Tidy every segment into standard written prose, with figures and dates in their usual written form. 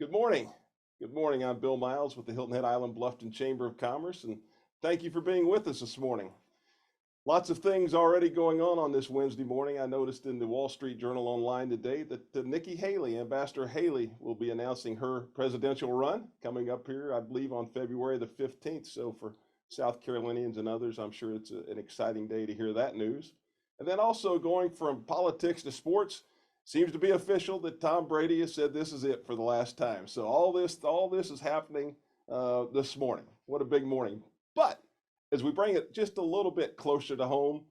Good morning. Good morning. I'm Bill Miles with the Hilton Head Island Bluffton Chamber of Commerce, and thank you for being with us this morning. Lots of things already going on this Wednesday morning. I noticed in the Wall Street Journal online today that Nikki Haley, Ambassador Haley, will be announcing her presidential run coming up here, I believe, on February the 15th. So for South Carolinians and others, I'm sure it's an exciting day to hear that news. And then also going from politics to sports, seems to be official that Tom Brady has said this is it for the last time. So all this is happening this morning. What a big morning! But as we bring it just a little bit closer to home,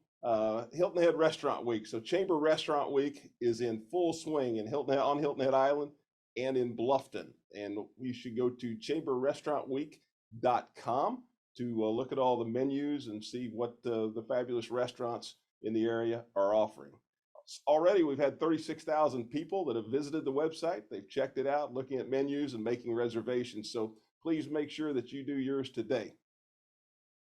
Hilton Head Restaurant Week. So Chamber Restaurant Week is in full swing in on Hilton Head Island and in Bluffton. And you should go to chamberrestaurantweek.com to look at all the menus and see what the fabulous restaurants in the area are offering. Already, we've had 36,000 people that have visited the website. They've checked it out, looking at menus and making reservations. So please make sure that you do yours today.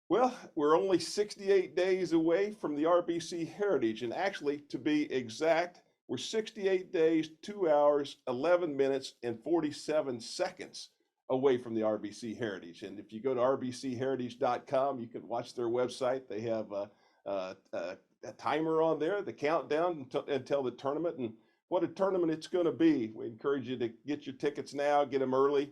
Well, we're only 68 days away from the RBC Heritage, and actually, to be exact, we're 68 days, 2 hours, 11 minutes, and 47 seconds away from the RBC Heritage. And if you go to rbcheritage.com, you can watch their website. They have a timer on there, the countdown until the tournament, and what a tournament it's going to be. We encourage you to get your tickets now, get them early.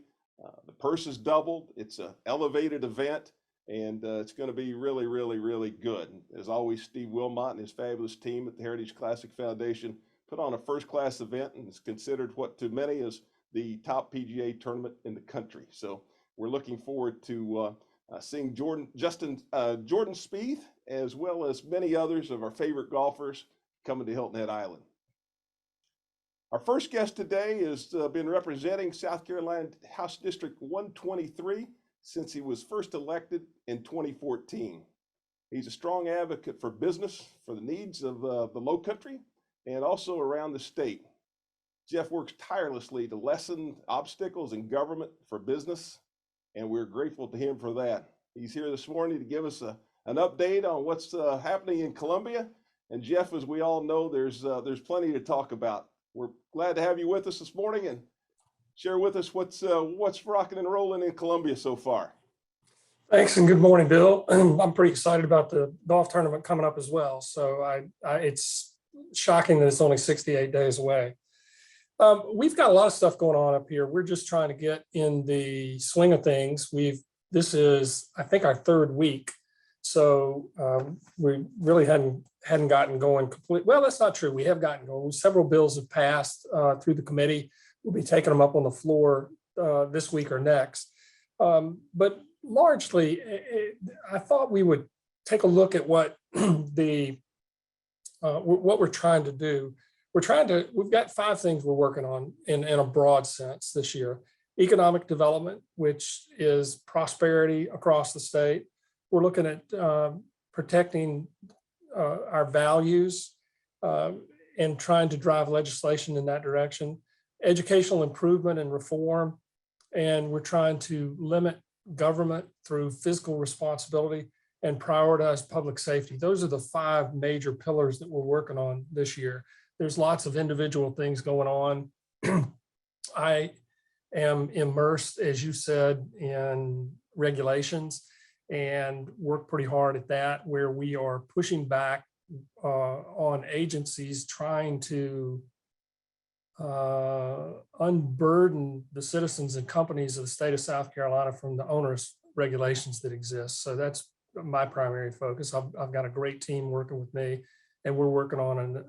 The purse is doubled. It's an elevated event. And it's going to be really, really, really good. As always, Steve Wilmot and his fabulous team at the Heritage Classic Foundation put on a first-class event, and is considered what to many is the top PGA tournament in the country. So we're looking forward to seeing Jordan Spieth, as well as many others of our favorite golfers coming to Hilton Head Island. Our first guest today has been representing South Carolina House District 123 since he was first elected in 2014. He's a strong advocate for business, for the needs of the Lowcountry, and also around the state. Jeff works tirelessly to lessen obstacles in government for business, and we're grateful to him for that. He's here this morning to give us an update on what's happening in Columbia. And Jeff, as we all know, there's plenty to talk about. We're glad to have you with us this morning, and share with us what's rocking and rolling in Columbia so far. Thanks, and good morning, Bill. I'm pretty excited about the golf tournament coming up as well. So it's shocking that it's only 68 days away. We've got a lot of stuff going on up here. We're just trying to get in the swing of things. This is, I think, our third week. So we really hadn't gotten going complete. Well, that's not true. We have gotten going. Several bills have passed through the committee. We'll be taking them up on the floor this week or next. But largely, I thought we would take a look at what what we're trying to do. We've got 5 things we're working on in a broad sense this year. Economic development, which is prosperity across the state. We're looking at protecting our values and trying to drive legislation in that direction. Educational improvement and reform, and we're trying to limit government through fiscal responsibility and prioritize public safety. Those are the 5 major pillars that we're working on this year. There's lots of individual things going on. I am immersed, as you said, in regulations and work pretty hard at that, where we are pushing back on agencies trying to unburden the citizens and companies of the state of South Carolina from the onerous regulations that exist. So that's my primary focus. I've got a great team working with me, and we're working on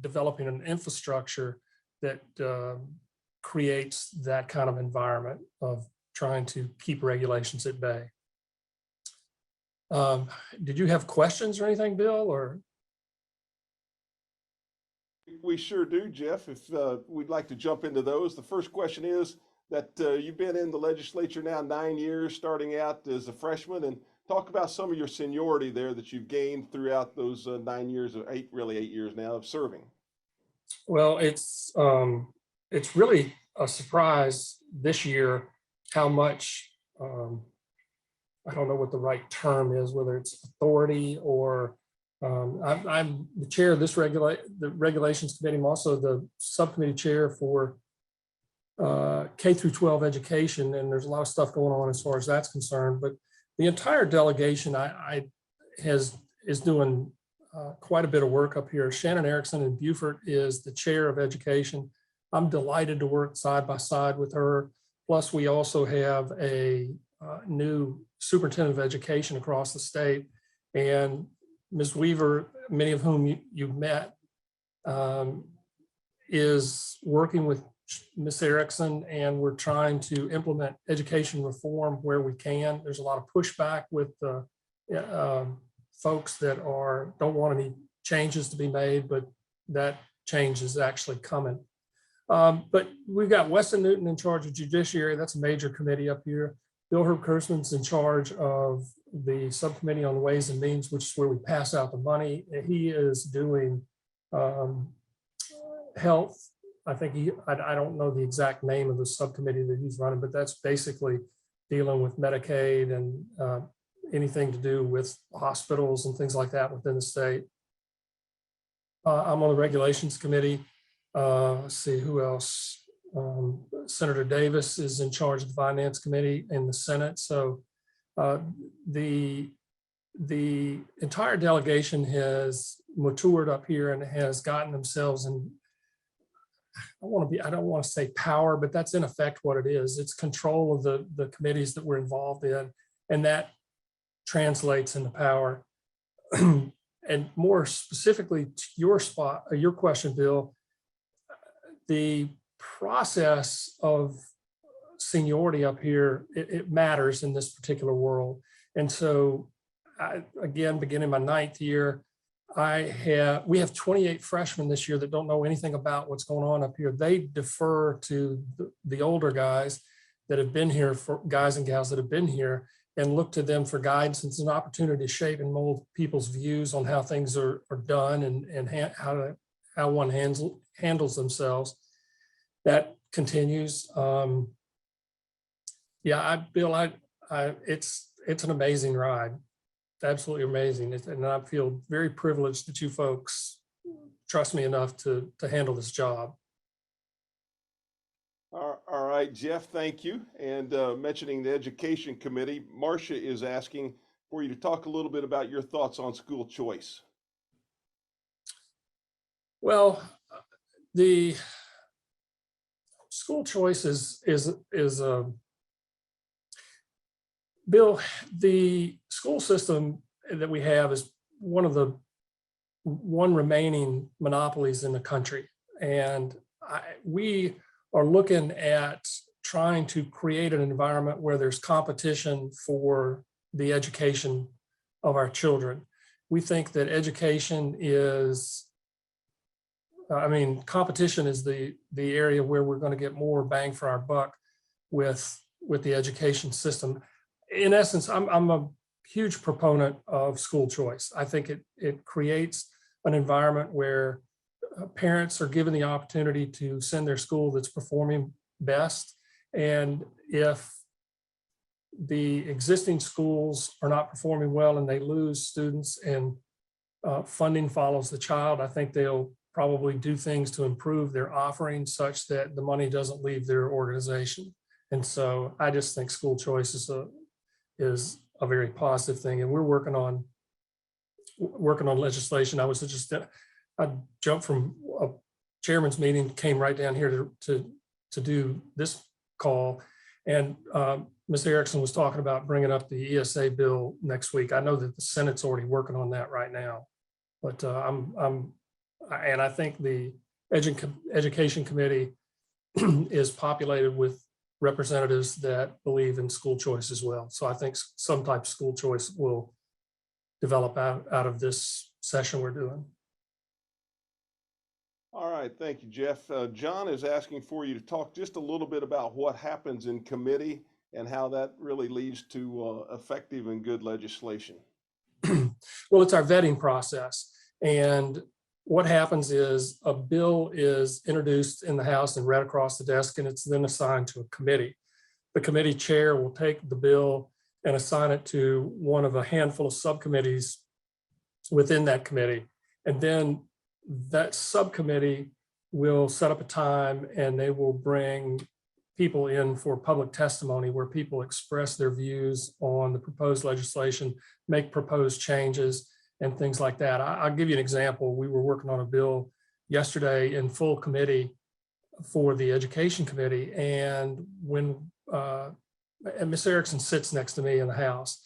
developing an infrastructure that creates that kind of environment of trying to keep regulations at bay. Did you have questions or anything, Bill? Or we sure do, Jeff. If we'd like to jump into those. The first question is that you've been in the legislature now 9 years, starting out as a freshman, and talk about some of your seniority there that you've gained throughout those 9 years, or 8 years now of serving. Well, it's really a surprise this year how much, I don't know what the right term is, whether it's authority or I'm the chair of the regulations committee. I'm also the subcommittee chair for K through 12 education, and there's a lot of stuff going on as far as that's concerned. But the entire delegation is doing quite a bit of work up here. Shannon Erickson in Beaufort is the chair of education. I'm delighted to work side by side with her. Plus, we also have a new superintendent of education across the state, and Ms. Weaver, many of whom you've met, is working with Ms. Erickson, and we're trying to implement education reform where we can. There's a lot of pushback with folks that don't want any changes to be made, but that change is actually coming. But we've got Weston Newton in charge of judiciary. That's a major committee up here. Bill Herb Kurtzman's in charge of the subcommittee on ways and means, which is where we pass out the money. He is doing health. I think I don't know the exact name of the subcommittee that he's running, but that's basically dealing with Medicaid and anything to do with hospitals and things like that within the state. I'm on the regulations committee. Let's see who else. Senator Davis is in charge of the finance committee in the Senate. So the entire delegation has matured up here and has gotten themselves in, I don't want to say power, but that's in effect what it is. It's control of the committees that we're involved in, and that translates into power. And more specifically to your question, Bill, the process of seniority up here, it matters in this particular world. And so again, beginning my 9th year, we have 28 freshmen this year that don't know anything about what's going on up here. They defer to the older guys that have been here, for guys and gals that have been here, and look to them for guidance. It's an opportunity to shape and mold people's views on how things are done and how one handles themselves. That continues. Yeah, Bill, it's an amazing ride. It's absolutely amazing. And I feel very privileged that you folks trust me enough to handle this job. All right, Jeff, thank you. And mentioning the education committee, Marcia is asking for you to talk a little bit about your thoughts on school choice. Well, the school choice is Bill, the school system that we have is one remaining monopolies in the country. And we are looking at trying to create an environment where there's competition for the education of our children. We think that education is, competition is the area where we're going to get more bang for our buck with the education system. In essence, I'm a huge proponent of school choice. I think it creates an environment where parents are given the opportunity to send their school that's performing best. And if the existing schools are not performing well and they lose students and funding follows the child, I think they'll probably do things to improve their offering such that the money doesn't leave their organization. And so I just think school choice is a very positive thing. And we're working on legislation. I jumped from a chairman's meeting, came right down here to do this call. And Ms. Erickson was talking about bringing up the ESA bill next week. I know that the Senate's already working on that right now, but and I think the education committee is populated with representatives that believe in school choice as well. So I think some type of school choice will develop out of this session we're doing. All right, thank you, Jeff. John is asking for you to talk just a little bit about what happens in committee and how that really leads to effective and good legislation. Well, it's our vetting process. And what happens is a bill is introduced in the House and read across the desk, and it's then assigned to a committee. The committee chair will take the bill and assign it to one of a handful of subcommittees within that committee. And then that subcommittee will set up a time and they will bring people in for public testimony where people express their views on the proposed legislation, make proposed changes and things like that. I'll give you an example. We were working on a bill yesterday in full committee for the Education Committee, and when and Ms. Erickson sits next to me in the House,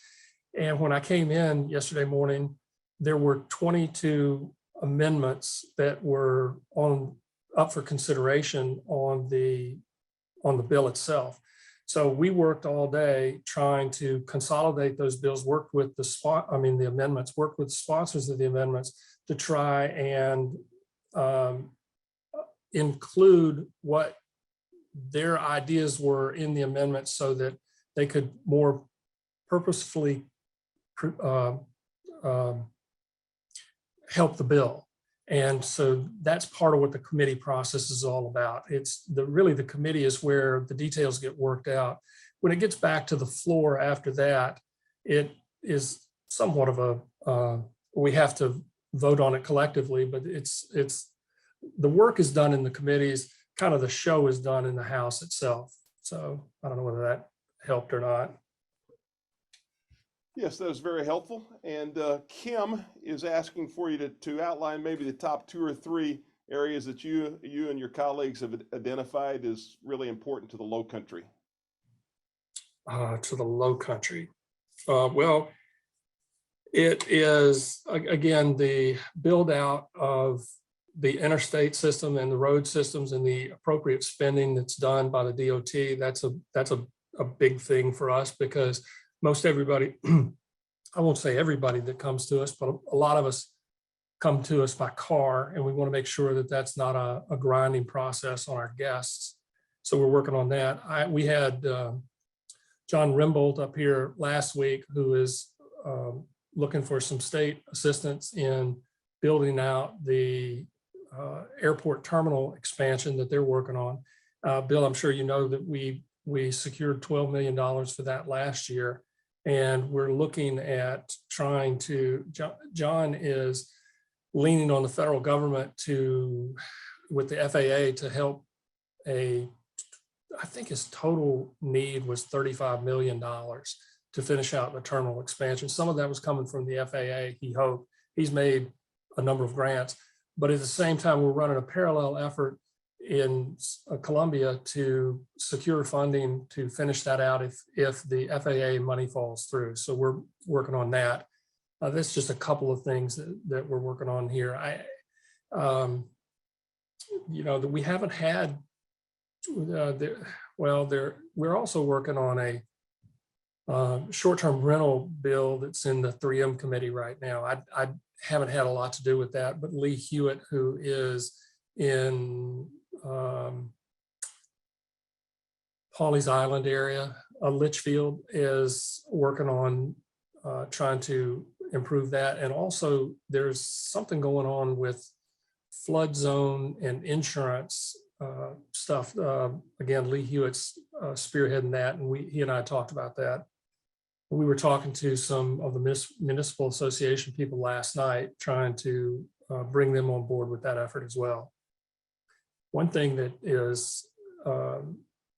and when I came in yesterday morning, there were 22 amendments that were up for consideration on the bill itself. So we worked all day trying to consolidate those bills, worked with the amendments, worked with sponsors of the amendments to try and include what their ideas were in the amendments so that they could more purposefully help the bill. And so that's part of what the committee process is all about. Really the committee is where the details get worked out. When it gets back to the floor after that, it is somewhat of we have to vote on it collectively, but the work is done in the committees, kind of the show is done in the House itself. So I don't know whether that helped or not. Yes, that was very helpful. And Kim is asking for you to outline maybe the top 2 or 3 areas that you and your colleagues have identified as really important to the Low Country. To the Low Country. Well, it is, again, the build out of the interstate system and the road systems and the appropriate spending that's done by the DOT. That's a big thing for us, because most everybody, I won't say everybody that comes to us, but a lot of us come to us by car, and we want to make sure that that's not a grinding process on our guests. So we're working on that. We had John Rimbold up here last week, who is looking for some state assistance in building out the airport terminal expansion that they're working on. Bill, I'm sure you know that we secured $12 million for that last year. And we're looking at trying to, John is leaning on the federal government with the FAA to help I think his total need was $35 million to finish out the terminal expansion. Some of that was coming from the FAA, he hoped. He's made a number of grants, but at the same time, we're running a parallel effort in Columbia to secure funding to finish that out if the FAA money falls through. So we're working on that. That's just a couple of things that we're working on here. We haven't had, we're also working on a short-term rental bill that's in the 3M committee right now. I haven't had a lot to do with that, but Lee Hewitt, who is in Pawleys Island area, Litchfield, is working on trying to improve that. And also there's something going on with flood zone and insurance stuff. Again, Lee Hewitt's spearheading that, and he and I talked about that. We were talking to some of the municipal association people last night, trying to bring them on board with that effort as well. One thing that is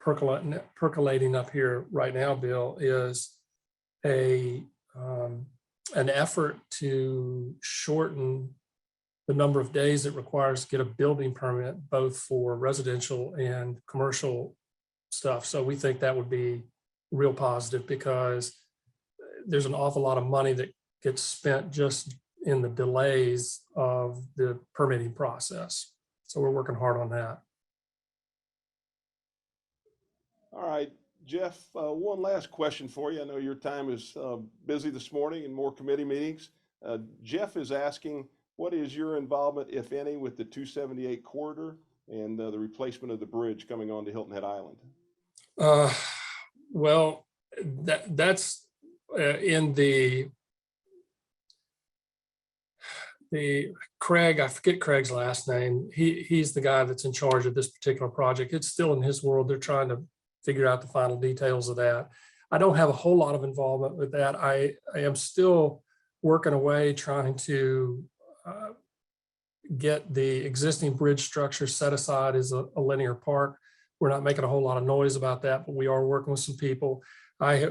percolating up here right now, Bill, is an effort to shorten the number of days it requires to get a building permit, both for residential and commercial stuff. So we think that would be real positive, because there's an awful lot of money that gets spent just in the delays of the permitting process. So we're working hard on that. All right, Jeff, one last question for you. I know your time is busy this morning and more committee meetings. Jeff is asking, what is your involvement, if any, with the 278 corridor and the replacement of the bridge coming on to Hilton Head Island? Well, that's in the Craig, I forget Craig's last name. He's the guy that's in charge of this particular project. It's still in his world. They're trying to figure out the final details of that. I don't have a whole lot of involvement with that. I am still working away trying to get the existing bridge structure set aside as a linear park. We're not making a whole lot of noise about that, but we are working with some people. I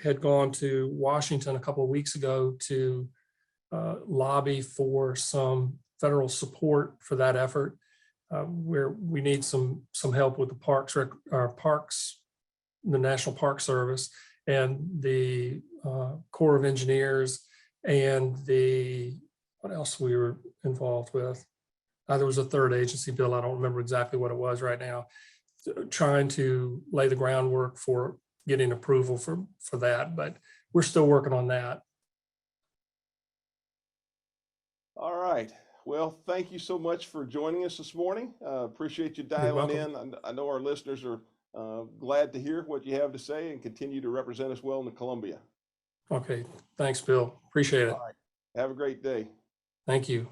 had gone to Washington a couple of weeks ago to lobby for some federal support for that effort, where we need some help with the parks, the National Park Service, and the Corps of Engineers, and what else we were involved with. There was a third agency bill. I don't remember exactly what it was right now, trying to lay the groundwork for getting approval for that, but we're still working on that. All right. Well, thank you so much for joining us this morning. Appreciate you dialing in. I know our listeners are glad to hear what you have to say and continue to represent us well in the Columbia. Okay. Thanks, Bill. Appreciate it. All right. Have a great day. Thank you.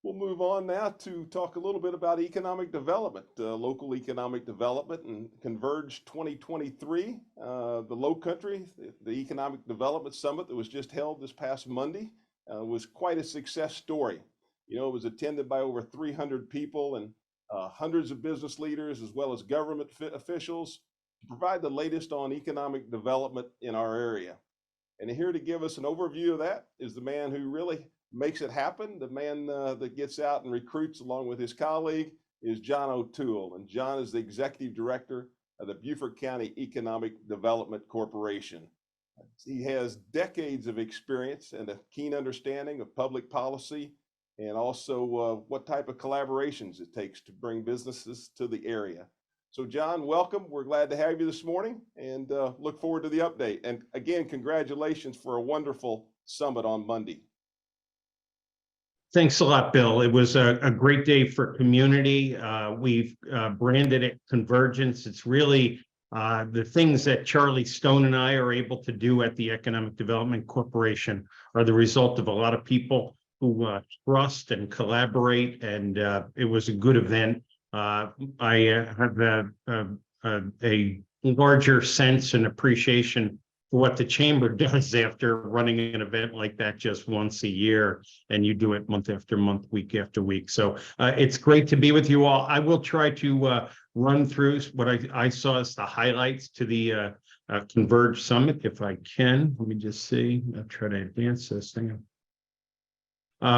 We'll move on now to talk a little bit about economic development, local economic development, and Converge 2023. The Low Country, the Economic Development Summit that was just held this past Monday, was quite a success story. You know, it was attended by over 300 people and hundreds of business leaders, as well as government officials, to provide the latest on economic development in our area. And here to give us an overview of that is the man who really makes it happen. The man that gets out and recruits along with his colleague is John O'Toole. And John is the executive director of the Beaufort County Economic Development Corporation. He has decades of experience and a keen understanding of public policy, and also what type of collaborations it takes to bring businesses to the area. So John, welcome. We're glad to have you this morning, and look forward to the update. And again, congratulations for a wonderful summit on Monday. Thanks a lot, Bill. It was a great day for community. We've branded it Convergence. It's really the things that Charlie Stone and I are able to do at the Economic Development Corporation are the result of a lot of people who trust and collaborate, and it was a good event. I have a larger sense and appreciation for what the chamber does after running an event like that just once a year, and you do it month after month, week after week. So it's great to be with you all. I will try to run through what I saw as the highlights to the Converge Summit, if I can. Let me just see. I'll try to advance this thing.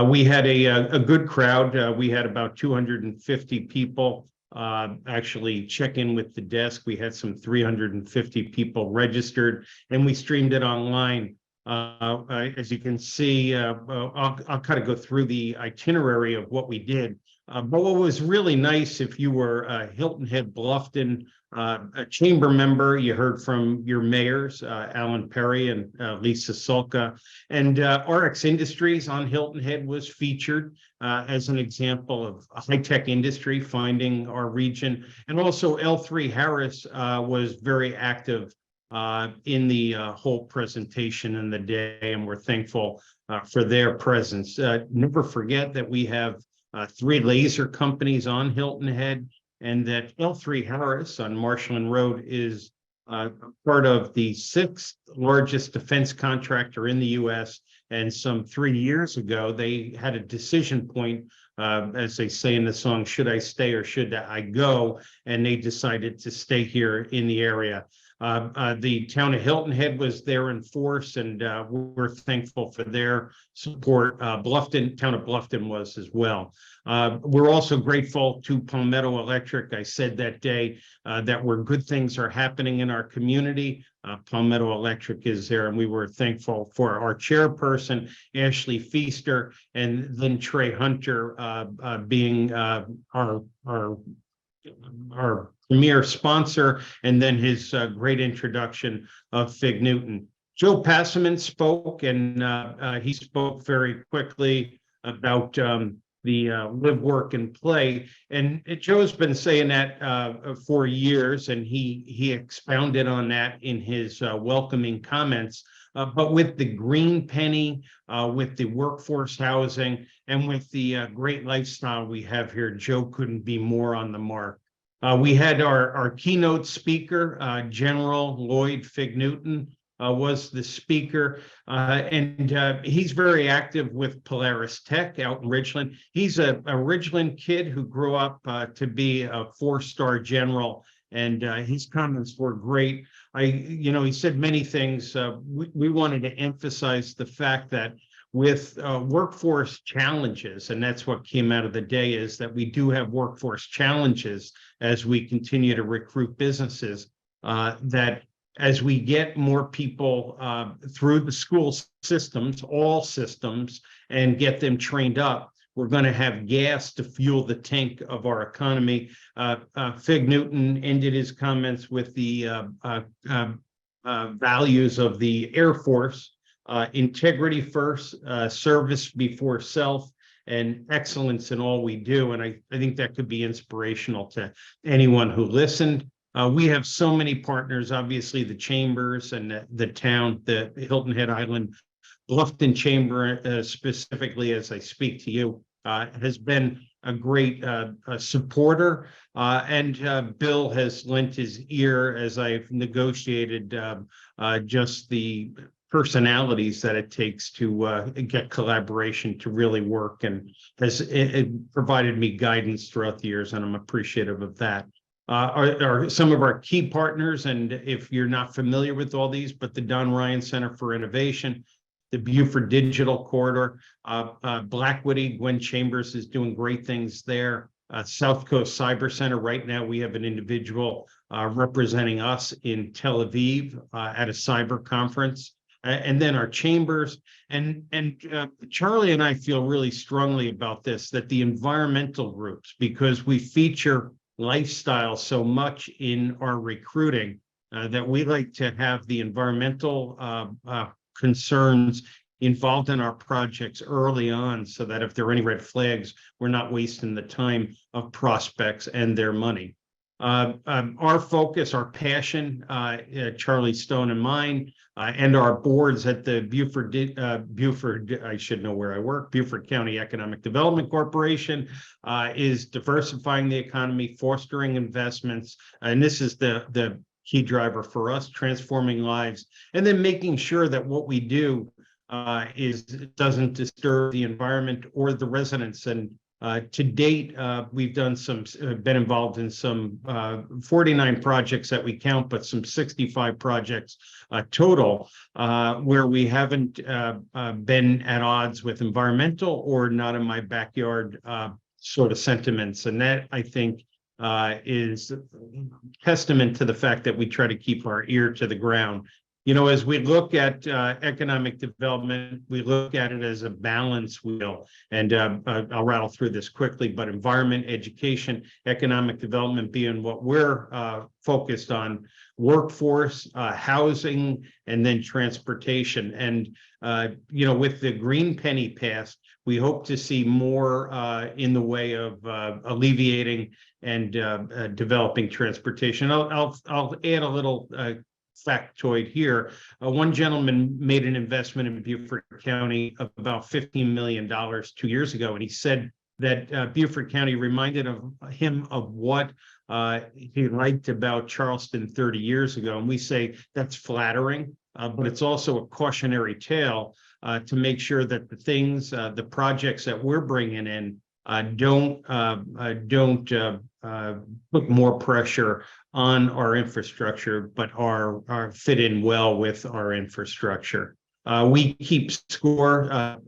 We had a good crowd. We had about 250 people actually check in with the desk. We had some 350 people registered, and we streamed it online. As you can see, I'll kind of go through the itinerary of what we did. But what was really nice, if you were a Hilton Head Bluffton a chamber member, you heard from your mayors, Alan Perry and Lisa Sulka, and RX Industries on Hilton Head was featured as an example of a high-tech industry finding our region. And also L3 Harris was very active in the whole presentation and the day, and we're thankful for their presence. Never forget that we have 3 laser companies on Hilton Head, and that L3 Harris on Marshland Road is part of the 6th largest defense contractor in the U.S. And some 3 years ago, they had a decision point, as they say in the song, should I stay or should I go? And they decided to stay here in the area. The town of Hilton Head was there in force, and we're thankful for their support. Town of Bluffton was as well. We're also grateful to Palmetto Electric. I said that day that where good things are happening in our community, Palmetto Electric is there, and we were thankful for our chairperson, Ashley Feaster, and then Trey Hunter being our premier sponsor, and then his great introduction of Fig Newton. Joe Passaman spoke, and he spoke very quickly about the live, work, and play. And Joe's been saying that for years, and he expounded on that in his welcoming comments. But with the green penny, with the workforce housing, and with the great lifestyle we have here, Joe couldn't be more on the mark. We had our keynote speaker, General Lloyd Fig Newton, was the speaker, and he's very active with Polaris Tech out in Ridgeland. He's a Ridgeland kid who grew up to be a 4-star general, and his comments were great. He said many things. We wanted to emphasize the fact that with workforce challenges, and that's what came out of the day, is that we do have workforce challenges as we continue to recruit businesses, that as we get more people through the school systems, all systems, and get them trained up, we're going to have gas to fuel the tank of our economy. Fig Newton ended his comments with the values of the Air Force. Integrity first, service before self, and excellence in all we do. And I think that could be inspirational to anyone who listened. We have so many partners, obviously the chambers and the town, the Hilton Head Island Bluffton Chamber, specifically as I speak to you, has been a great supporter. And Bill has lent his ear as I've negotiated just the personalities that it takes to get collaboration to really work, and it provided me guidance throughout the years, and I'm appreciative of that. Are some of our key partners, and if you're not familiar with all these, but the Don Ryan Center for Innovation, the Beaufort Digital Corridor, Blackwoody, Gwen Chambers is doing great things there. South Coast Cyber Center, right now we have an individual representing us in Tel Aviv at a cyber conference. And then our chambers, and Charlie and I feel really strongly about this, that the environmental groups, because we feature lifestyle so much in our recruiting, that we like to have the environmental concerns involved in our projects early on, so that if there are any red flags, we're not wasting the time of prospects and their money. Our focus, our passion, Charlie Stone and mine, and our boards at the Beaufort, I should know where I work, Beaufort County Economic Development Corporation, is diversifying the economy, fostering investments, and this is the key driver for us, transforming lives, and then making sure that what we do doesn't disturb the environment or the residents. And to date, we've done been involved in some 49 projects that we count, but some 65 projects total, where we haven't been at odds with environmental or not in my backyard sort of sentiments. And that, I think, is testament to the fact that we try to keep our ear to the ground. As we look at economic development, we look at it as a balance wheel. And I'll rattle through this quickly, but environment, education, economic development being what we're focused on, workforce, housing, and then transportation. And, with the green penny passed, we hope to see more in the way of alleviating and developing transportation. I'll add a little factoid here. One gentleman made an investment in Beaufort County of about $15 million 2 years ago, and he said that Beaufort County reminded him of what he liked about Charleston 30 years ago. And we say that's flattering, but it's also a cautionary tale to make sure that the projects that we're bringing in don't put more pressure on our infrastructure, but are fit in well with our infrastructure. We keep score,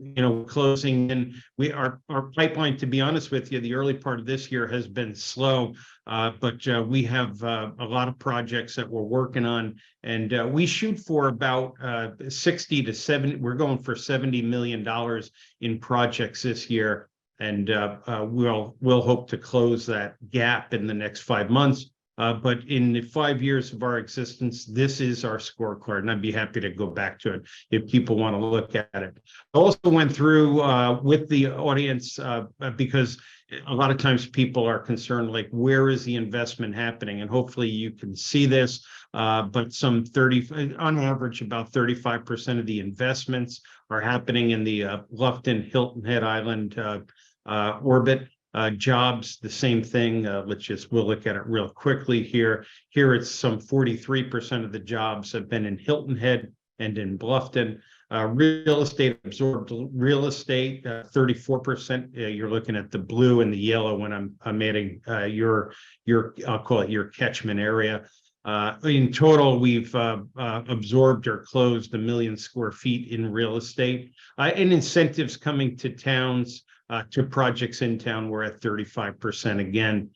closing in. Our pipeline, to be honest with you, the early part of this year has been slow, but we have a lot of projects that we're working on, and we shoot for about 60 to 70. We're going for $70 million in projects this year, and we'll hope to close that gap in the next 5 months. But in the 5 years of our existence, this is our scorecard, and I'd be happy to go back to it if people want to look at it. I also went through with the audience because a lot of times people are concerned, like, where is the investment happening? And hopefully you can see this, but on average, about 35% of the investments are happening in the Bluffton, Hilton Head Island orbit. Jobs, the same thing. We'll look at it real quickly here. Here it's some 43% of the jobs have been in Hilton Head, and in Bluffton. Real estate absorbed real estate, 34%. You're looking at the blue and the yellow when I'm adding your I'll call it your catchment area. In total, we've absorbed or closed 1 million square feet in real estate, and incentives coming to towns, to projects in town. We're at 35% again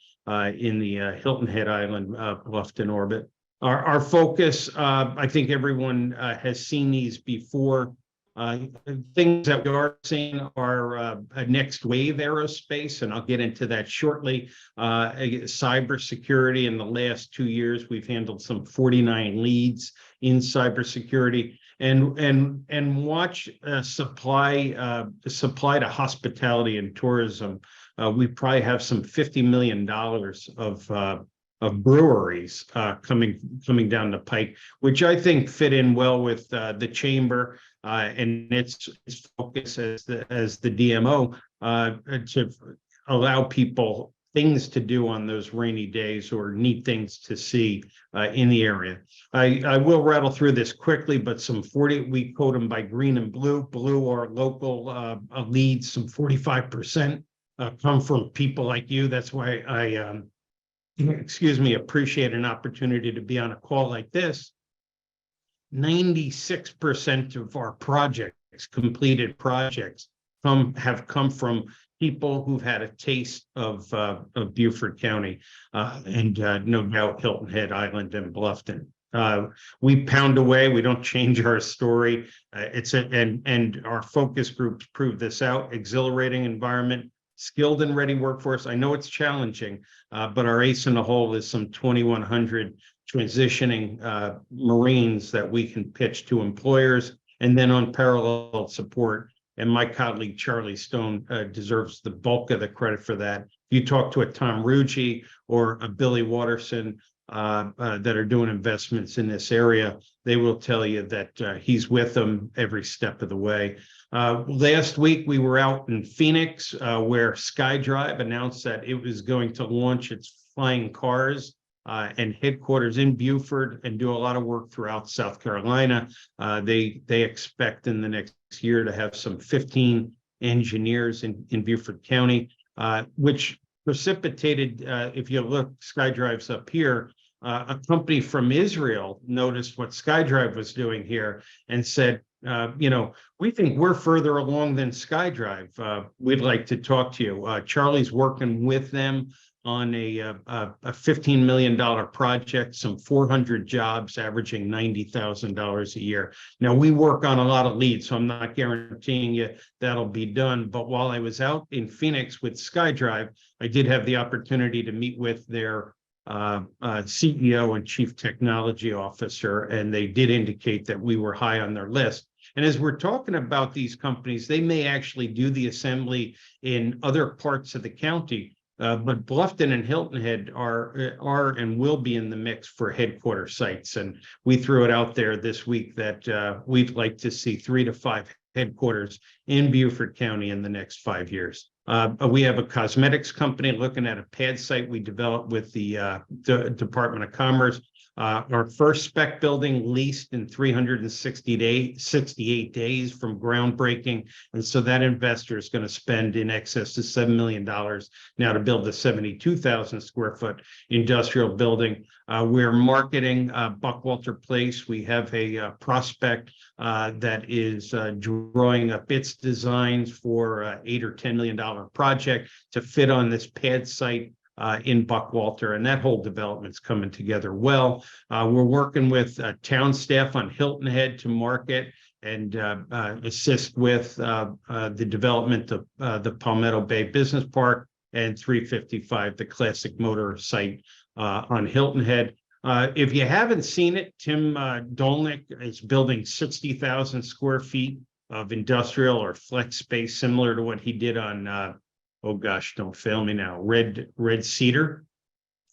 in the Hilton Head Island, Bluffton orbit. Our focus, I think everyone has seen these before. Things that we are seeing are a next wave aerospace, and I'll get into that shortly. Cybersecurity. In the last 2 years, we've handled some 49 leads in cybersecurity, and watch supply to hospitality and tourism. We probably have some $50 million of breweries coming down the pike, which I think fit in well with the chamber and its focus as the DMO to allow people things to do on those rainy days or neat things to see in the area. I will rattle through this quickly, but some 40, we code them by green and blue. Blue are local leads, some 45% come from people like you. That's why I appreciate an opportunity to be on a call like this. 96% of our projects, completed projects, have come from people who've had a taste of Beaufort County, and no doubt Hilton Head Island and Bluffton. We pound away. We don't change our story. And our focus groups prove this out. Exhilarating environment, skilled and ready workforce. I know it's challenging, but our ace in the hole is some 2,100 transitioning Marines that we can pitch to employers, and then unparalleled support. And my colleague Charlie Stone deserves the bulk of the credit for that. You talk to a Tom Ruggie or a Billy Watterson that are doing investments in this area, they will tell you that he's with them every step of the way. Last week, we were out in Phoenix, where SkyDrive announced that it was going to launch its flying cars and headquarters in Beaufort, and do a lot of work throughout South Carolina. They expect in the next year to have some 15 engineers in Beaufort County, which precipitated, if you look, SkyDrive's up here, a company from Israel noticed what SkyDrive was doing here and said, we think we're further along than SkyDrive. We'd like to talk to you. Charlie's working with them on a $15 million project, some 400 jobs, averaging $90,000 a year. Now, we work on a lot of leads, so I'm not guaranteeing you that'll be done. But while I was out in Phoenix with SkyDrive, I did have the opportunity to meet with their CEO and Chief Technology Officer, and they did indicate that we were high on their list. And as we're talking about these companies, they may actually do the assembly in other parts of the county, but Bluffton and Hilton Head are and will be in the mix for headquarter sites. And we threw it out there this week that we'd like to see 3 to 5 headquarters in Beaufort County in the next 5 years. We have a cosmetics company looking at a pad site we developed with the Department of Commerce. Our first spec building leased in 368 days from groundbreaking. And so that investor is going to spend in excess of $7 million now to build a 72,000 square foot industrial building. We're marketing Buckwalter Place. We have a prospect that is drawing up its designs for $8 or $10 million project to fit on this pad site in Buckwalter, and that whole development's coming together well. We're working with town staff on Hilton Head to market and assist with the development of the Palmetto Bay Business Park and 355, the classic motor site on Hilton Head. If you haven't seen it, Tim Dolnick is building 60,000 square feet of industrial or flex space, similar to what he did on oh gosh, don't fail me now, Red Cedar.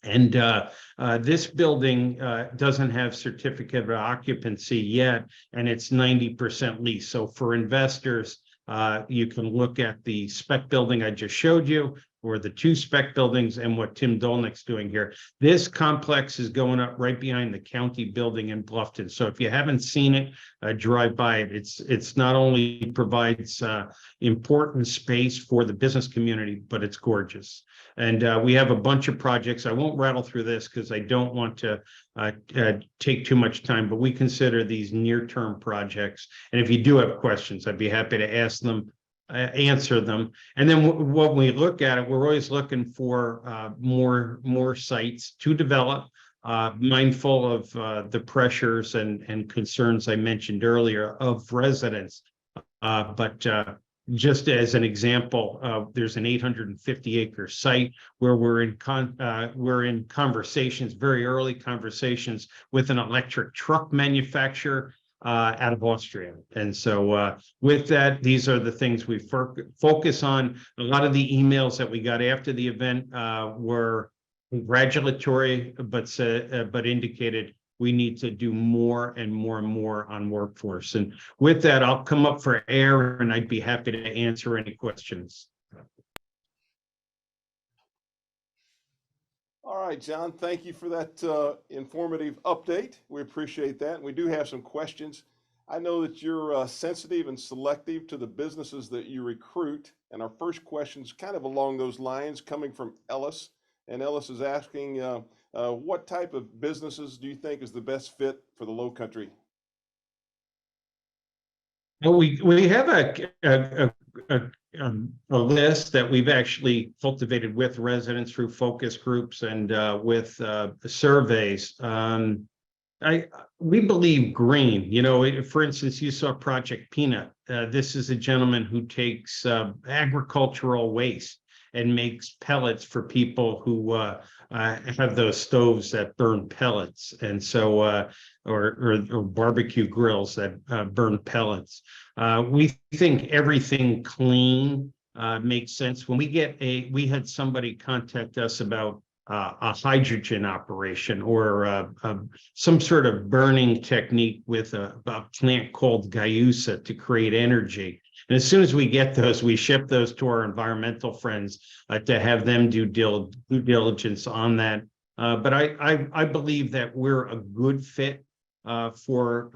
And this building doesn't have certificate of occupancy yet, and it's 90% leased. So for investors, you can look at the spec building I just showed you, or the 2 spec buildings and what Tim Dolnick's doing here. This complex is going up right behind the county building in Bluffton. So if you haven't seen it, drive by it. It's not only provides important space for the business community, but it's gorgeous. And we have a bunch of projects. I won't rattle through this because I don't want to take too much time, but we consider these near-term projects. And if you do have questions, I'd be happy to ask them, answer them. And then when we look at it, we're always looking for more sites to develop, mindful of the pressures and concerns I mentioned earlier of residents. But just as an example, there's an 850-acre site where we're in conversations, very early conversations with an electric truck manufacturer out of Austria. And so with that, these are the things we focus on. A lot of the emails that we got after the event were congratulatory, but indicated we need to do more and more and more on workforce. And with that, I'll come up for air and I'd be happy to answer any questions. All right, John, thank you for that informative update. We appreciate that. And we do have some questions. I know that you're sensitive and selective to the businesses that you recruit. And our first question is kind of along those lines, coming from Ellis. And Ellis is asking, what type of businesses do you think is the best fit for the Lowcountry? Well, we have a list that we've actually cultivated with residents through focus groups and with surveys. We believe green. You know, for instance, you saw Project Peanut. This is a gentleman who takes agricultural waste and makes pellets for people who have those stoves that burn pellets, and so or barbecue grills that burn pellets. We think everything clean makes sense. When we had somebody contact us about a hydrogen operation or some sort of burning technique with a plant called Guayusa to create energy. And as soon as we get those, we ship those to our environmental friends to have them do due diligence on that. But I believe that we're a good fit for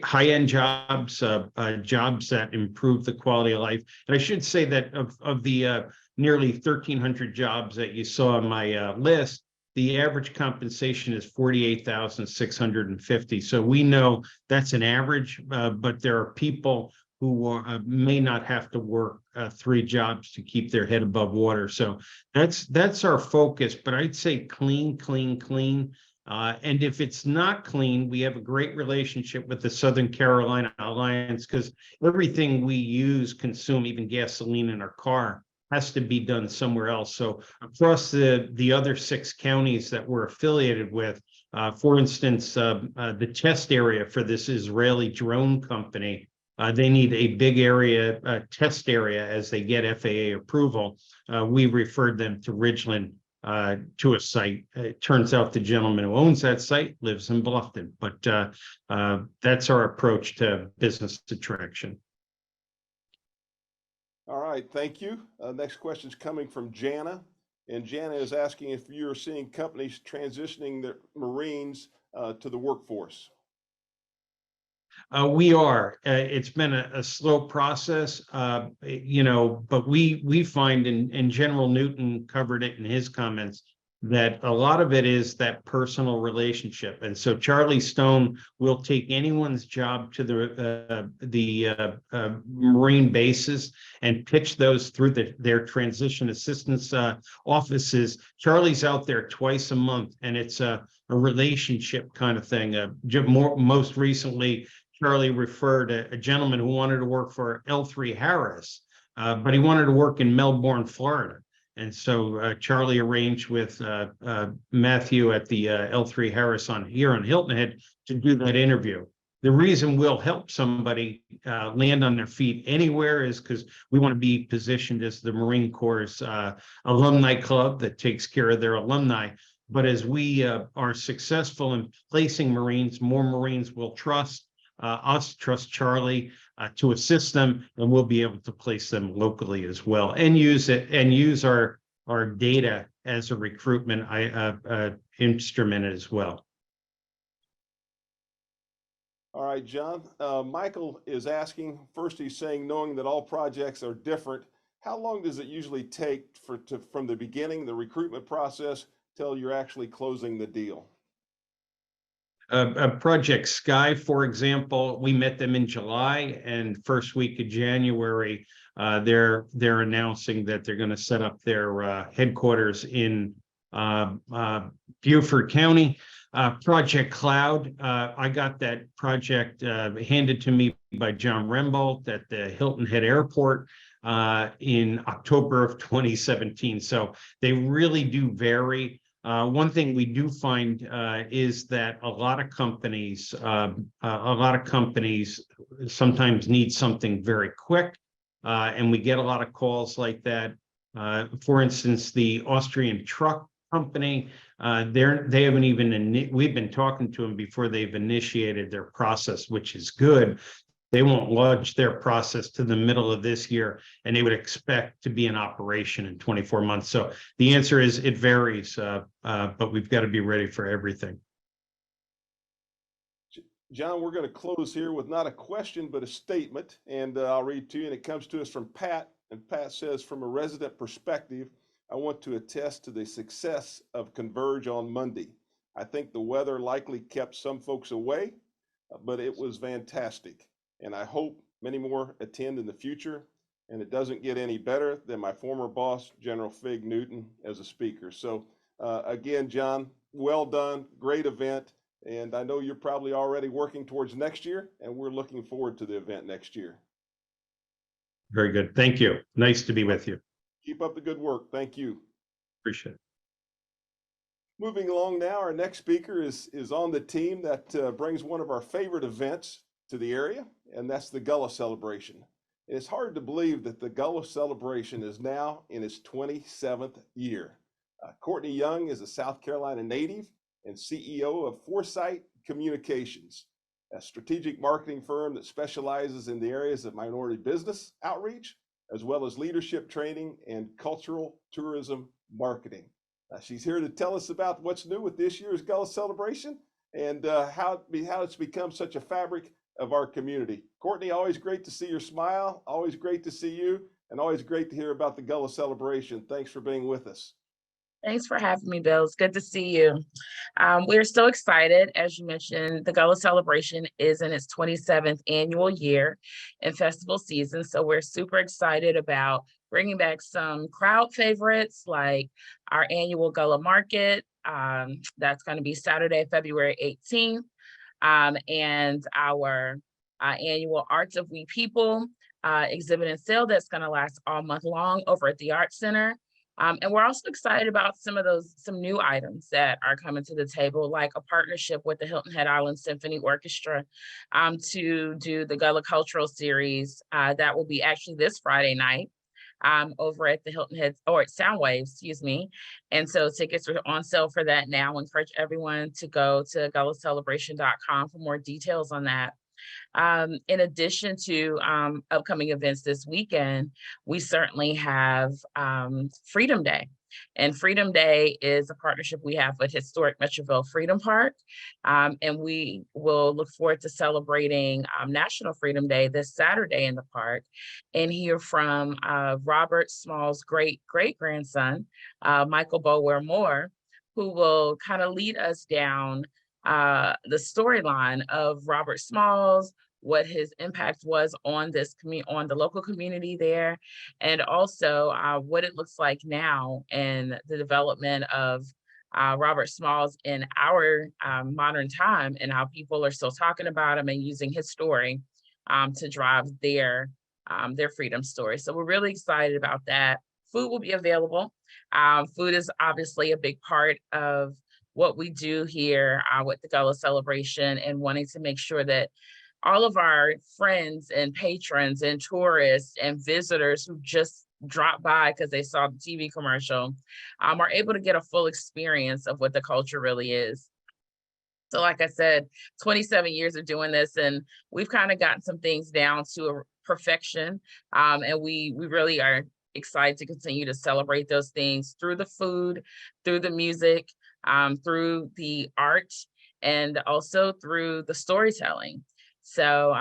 high-end jobs, jobs that improve the quality of life. And I should say that of the nearly 1,300 jobs that you saw on my list, the average compensation is $48,650. So we know that's an average, but there are people who may not have to work 3 jobs to keep their head above water. So that's our focus. But I'd say clean, clean, clean. And if it's not clean, we have a great relationship with the Southern Carolina Alliance because everything we consume, even gasoline in our car, has to be done somewhere else. So across the other 6 counties that we're affiliated with, for instance, the test area for this Israeli drone company, they need a big area, test area as they get FAA approval. We referred them to Ridgeland to a site. It turns out the gentleman who owns that site lives in Bluffton, but that's our approach to business attraction. All right, thank you. Next question is coming from Jana. And Jana is asking if you're seeing companies transitioning their Marines to the workforce. We are. It's been a slow process, you know, but we find, and General Newton covered it in his comments, that a lot of it is that personal relationship. And so Charlie Stone will take anyone's job to the Marine bases and pitch those through their transition assistance offices. Charlie's out there twice a month, and it's a relationship kind of thing. Most recently, Charlie referred a gentleman who wanted to work for L3 Harris, but he wanted to work in Melbourne, Florida. And so Charlie arranged with Matthew at the L3 Harris here on Hilton Head to do that interview. The reason we'll help somebody land on their feet anywhere is because we want to be positioned as the Marine Corps' alumni club that takes care of their alumni. But as we are successful in placing Marines, more Marines will trust us, trust Charlie. to assist them, and we'll be able to place them locally as well and use our data as a recruitment instrument as well. All right, John. Michael is asking, first he's saying, knowing that all projects are different, how long does it usually take from the beginning, the recruitment process, till you're actually closing the deal? Project Sky, for example, we met them in July, and first week of January, they're announcing that they're going to set up their headquarters in Beaufort County. Project Cloud, I got that project handed to me by John Rembold at the Hilton Head Airport in October of 2017. So they really do vary. One thing we do find is that a lot of companies sometimes need something very quick, and we get a lot of calls like that. For instance, the Austrian truck company, they haven't even, we've been talking to them before they've initiated their process, which is good. They won't launch their process to the middle of this year, and they would expect to be in operation in 24 months. So the answer is it varies, but we've got to be ready for everything. John, we're going to close here with not a question, but a statement, and I'll read to you, and it comes to us from Pat, and Pat says, from a resident perspective, I want to attest to the success of Converge on Monday. I think the weather likely kept some folks away, but it was fantastic. And I hope many more attend in the future. And it doesn't get any better than my former boss, General Fig Newton, as a speaker. So again, John, well done, great event. And I know you're probably already working towards next year, and we're looking forward to the event next year. Very good. Thank you. Nice to be with you. Keep up the good work. Thank you. Appreciate it. Moving along now, our next speaker is on the team that brings one of our favorite events to the area, and that's the Gullah Celebration. It's hard to believe that the Gullah Celebration is now in its 27th year. Courtney Young is a South Carolina native and CEO of ForeSight Communications, a strategic marketing firm that specializes in the areas of minority business outreach, as well as leadership training and cultural tourism marketing. She's here to tell us about what's new with this year's Gullah Celebration and how it's become such a fabric of our community. Courtney, always great to see your smile, always great to see you, and always great to hear about the Gullah Celebration. Thanks for being with us. Thanks for having me, Bill. It's good to see you. We're so excited. As you mentioned, the Gullah Celebration is in its 27th annual year and festival season. So we're super excited about bringing back some crowd favorites like our annual Gullah Market. That's going to be Saturday, February 18th. And our annual Arts of We People exhibit and sale that's going to last all month long over at the Arts Center. And we're also excited about some new items that are coming to the table, like a partnership with the Hilton Head Island Symphony Orchestra to do the Gullah Cultural Series that will be actually this Friday night over at the Hilton Head, or at Soundwave, excuse me. And so tickets are on sale for that now. I encourage everyone to go to gullahcelebration.com for more details on that. In addition to upcoming events this weekend, we certainly have Freedom Day. And Freedom Day is a partnership we have with Historic Metroville Freedom Park. And we will look forward to celebrating National Freedom Day this Saturday in the park and hear from Robert Small's great-great-grandson, Michael Bower Moore, who will kind of lead us down the storyline of Robert Smalls, what his impact was on on the local community there, and also what it looks like now and the development of Robert Smalls in our modern time and how people are still talking about him and using his story to drive their freedom story. So we're really excited about that. Food will be available. Food is obviously a big part of what we do here with the Gullah Celebration, and wanting to make sure that all of our friends and patrons and tourists and visitors who just dropped by because they saw the TV commercial are able to get a full experience of what the culture really is. So like I said, 27 years of doing this, and we've kind of gotten some things down to a perfection. And we really are excited to continue to celebrate those things through the food, through the music, through the art, and also through the storytelling. So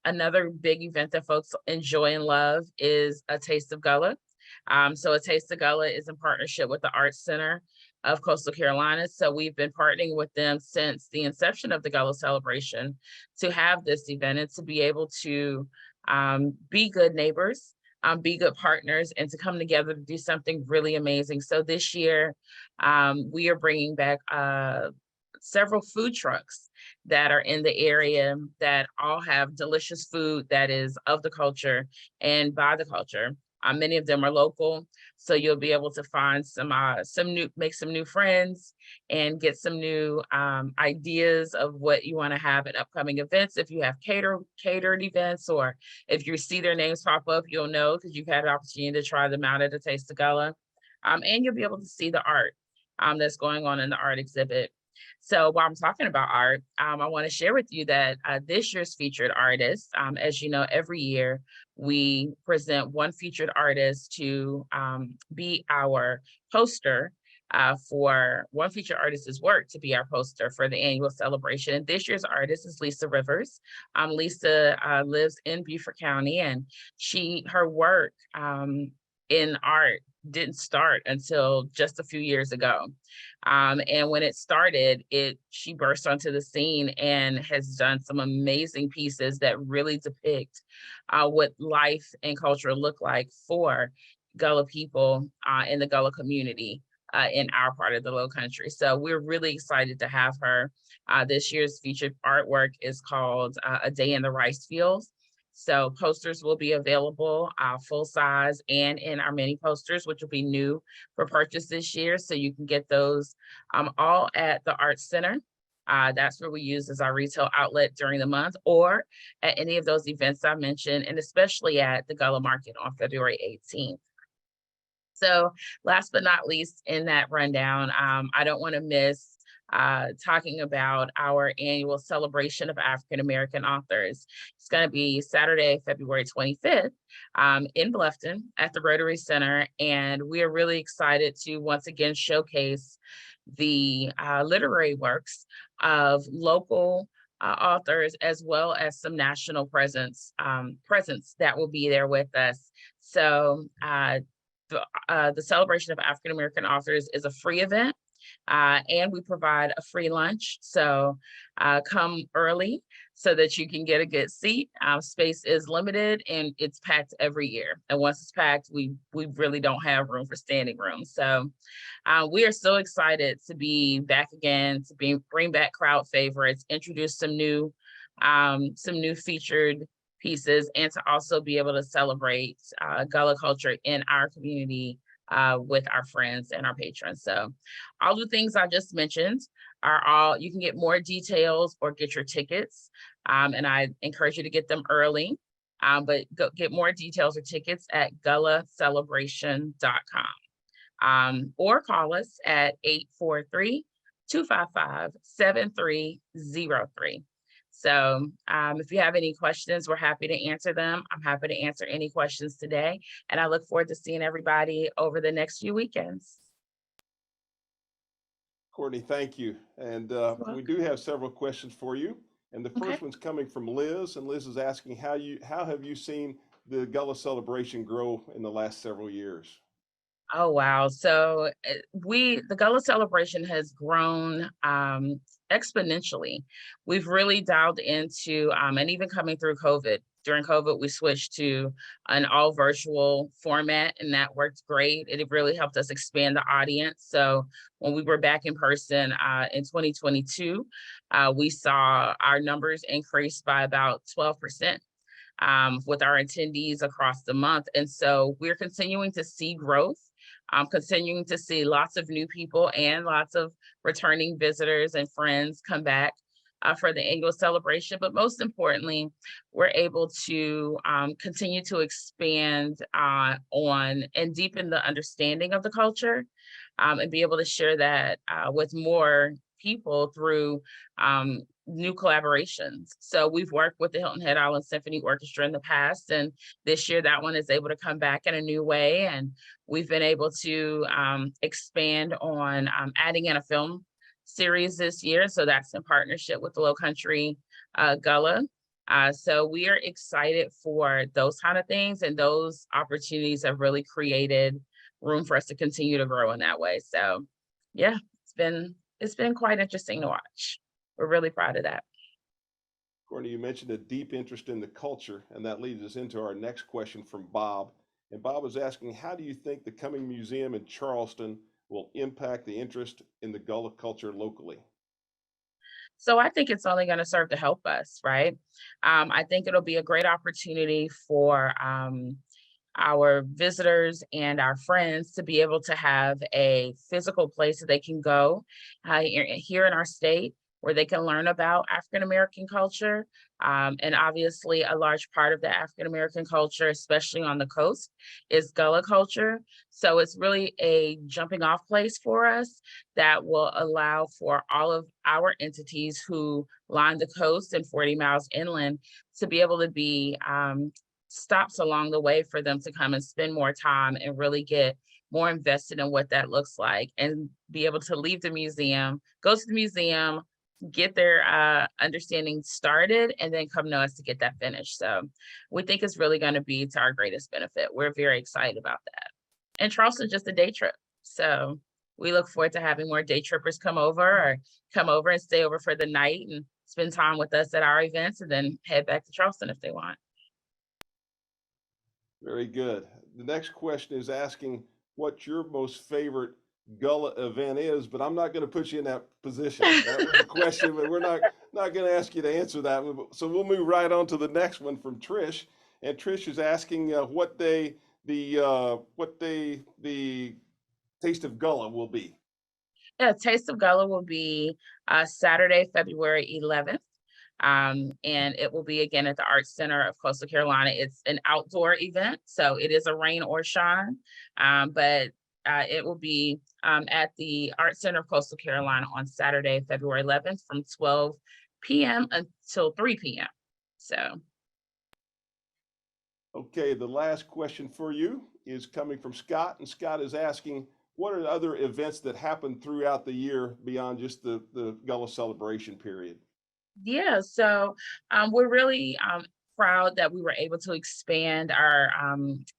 another big event that folks enjoy and love is A Taste of Gullah. So A Taste of Gullah is in partnership with the Arts Center of Coastal Carolina. So we've been partnering with them since the inception of the Gullah Celebration to have this event and to be able to be good neighbors, be good partners, and to come together to do something really amazing. So this year, we are bringing back several food trucks that are in the area that all have delicious food that is of the culture and by the culture. Many of them are local, so you'll be able to find make some new friends and get some new ideas of what you want to have at upcoming events. If you have catered events, or if you see their names pop up, you'll know because you've had an opportunity to try them out at A Taste of Gullah. And you'll be able to see the art that's going on in the art exhibit. So while I'm talking about art, I want to share with you that this year's featured artist, as you know, every year we present one featured artist to be our poster for one featured artist's work to be our poster for the annual celebration. And this year's artist is Lisa Rivers. Lisa lives in Beaufort County, and her work in art didn't start until just a few years ago. And when it started, she burst onto the scene and has done some amazing pieces that really depict what life and culture look like for Gullah people in the Gullah community in our part of the Low Country. So we're really excited to have her. This year's featured artwork is called A Day in the Rice Fields. So posters will be available full size and in our mini posters, which will be new for purchase this year. So you can get those all at the Arts Center. That's where we use as our retail outlet during the month, or at any of those events I mentioned, and especially at the Gullah Market on February 18th. So last but not least in that rundown, I don't want to miss talking about our annual celebration of African American authors. It's going to be Saturday, February 25th in Bluffton at the Rotary Center. And we are really excited to once again showcase the literary works of local authors, as well as some national presence that will be there with us. So the celebration of African American authors is a free event. And we provide a free lunch. So come early so that you can get a good seat. Space is limited and it's packed every year. And once it's packed, we really don't have room for standing room. So we are so excited to be back again, to bring back crowd favorites, introduce some new featured pieces, and to also be able to celebrate Gullah culture in our community with our friends and our patrons. So all the things I just mentioned you can get more details or get your tickets. And I encourage you to get them early, but go get more details or tickets at gullahcelebration.com or call us at 843-255-7303. So if you have any questions, we're happy to answer them. I'm happy to answer any questions today. And I look forward to seeing everybody over the next few weekends. Courtney, thank you. And we do have several questions for you. And the first one's coming from Liz. And Liz is asking, how have you seen the Gullah Celebration grow in the last several years? Oh, wow. So the Gullah Celebration has grown exponentially. We've really dialed into, and even coming through COVID, during COVID, we switched to an all virtual format, and that worked great. It really helped us expand the audience. So when we were back in person in 2022, we saw our numbers increase by about 12%. With our attendees across the month. And so we're continuing to see growth. Continuing to see lots of new people and lots of returning visitors and friends come back for the annual celebration. But most importantly, we're able to continue to expand on and deepen the understanding of the culture and be able to share that with more people through new collaborations. So we've worked with the Hilton Head Island Symphony Orchestra in the past, and this year that one is able to come back in a new way. And we've been able to expand on adding in a film series this year. So that's in partnership with the Low Country Gullah. So we are excited for those kind of things, and those opportunities have really created room for us to continue to grow in that way. So yeah, it's been quite interesting to watch. We're really proud of that. Courtney, you mentioned a deep interest in the culture, and that leads us into our next question from Bob. And Bob is asking, how do you think the coming museum in Charleston will impact the interest in the Gullah culture locally? So I think it's only going to serve to help us, right? I think it'll be a great opportunity for our visitors and our friends to be able to have a physical place that they can go here in our state, where they can learn about African American culture. And obviously a large part of the African American culture, especially on the coast, is Gullah culture. So it's really a jumping off place for us that will allow for all of our entities who line the coast and 40 miles inland to be able to be stops along the way for them to come and spend more time and really get more invested in what that looks like, and be able to leave the museum, go to the museum, get their understanding started, and then come to us to get that finished. So we think it's really going to be to our greatest benefit. We're very excited about that. And Charleston's just a day trip. So we look forward to having more day trippers come over and stay over for the night and spend time with us at our events, and then head back to Charleston if they want. Very good. The next question is asking what your most favorite Gullah event is, but I'm not going to put you in that position. That was a question, but we're not going to ask you to answer that one. So we'll move right on to the next one from Trish. And Trish is asking what day the Taste of Gullah will be. Yeah, Taste of Gullah will be Saturday, February 11th. And it will be again at the Arts Center of Coastal Carolina. It's an outdoor event, so it is a rain or shine, but it will be at the Arts Center of Coastal Carolina on Saturday, February 11th from 12 p.m. until 3 p.m. So. Okay, the last question for you is coming from Scott, and Scott is asking, what are the other events that happen throughout the year beyond just the Gullah Celebration period? Yeah, so we're really proud that we were able to expand our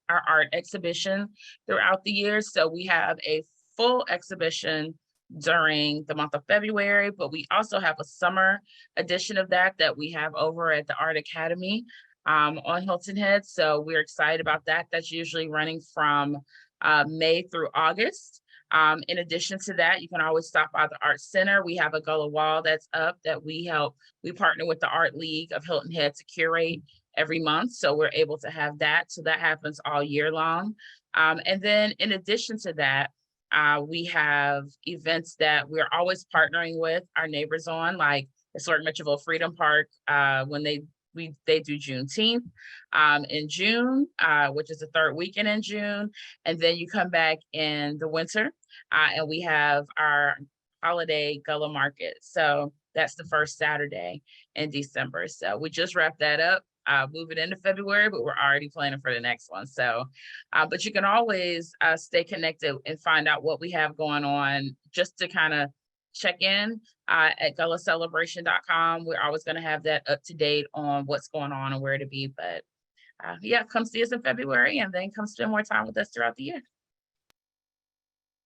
art exhibition throughout the year. So we have a full exhibition during the month of February, but we also have a summer edition of that we have over at the Art Academy on Hilton Head. So we're excited about that. That's usually running from May through August. In addition to that, you can always stop by the Art Center. We have a Gullah wall that's up that we partner with the Art League of Hilton Head to curate every month. So we're able to have that. So that happens all year long. And then in addition to that, we have events that we're always partnering with our neighbors on, like Historic Mitchellville Freedom Park, when they do Juneteenth in June, which is the third weekend in June. And then you come back in the winter and we have our holiday Gullah Market. So that's the first Saturday in December. So we just wrapped that up, move it into February, but we're already planning for the next one. So, but you can always stay connected and find out what we have going on, just to kind of check in at gullahcelebration.com. We're always going to have that up to date on what's going on and where to be. But yeah, come see us in February and then come spend more time with us throughout the year.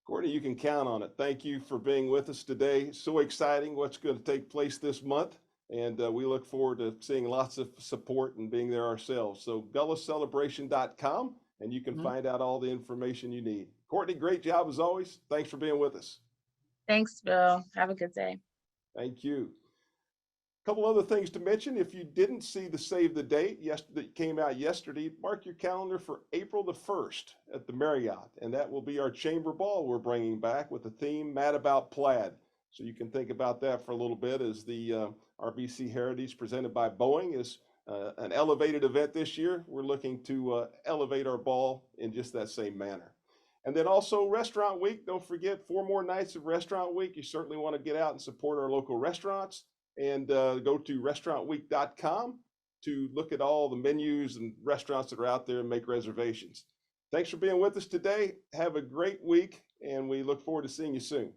Courtney, you can count on it. Thank you for being with us today. So exciting what's going to take place this month. And we look forward to seeing lots of support and being there ourselves. So gullahcelebration.com, and you can find out all the information you need. Courtney, great job as always. Thanks for being with us. Thanks, Bill. Have a good day. Thank you. A couple other things to mention. If you didn't see the save the date that came out yesterday, mark your calendar for April the 1st at the Marriott. And that will be our chamber ball we're bringing back with the theme Mad About Plaid. So you can think about that for a little bit, as the RBC Heritage presented by Boeing is an elevated event this year. We're looking to elevate our ball in just that same manner. And then also Restaurant Week. Don't forget 4 more nights of Restaurant Week. You certainly want to get out and support our local restaurants, and go to restaurantweek.com to look at all the menus and restaurants that are out there and make reservations. Thanks for being with us today. Have a great week, and we look forward to seeing you soon.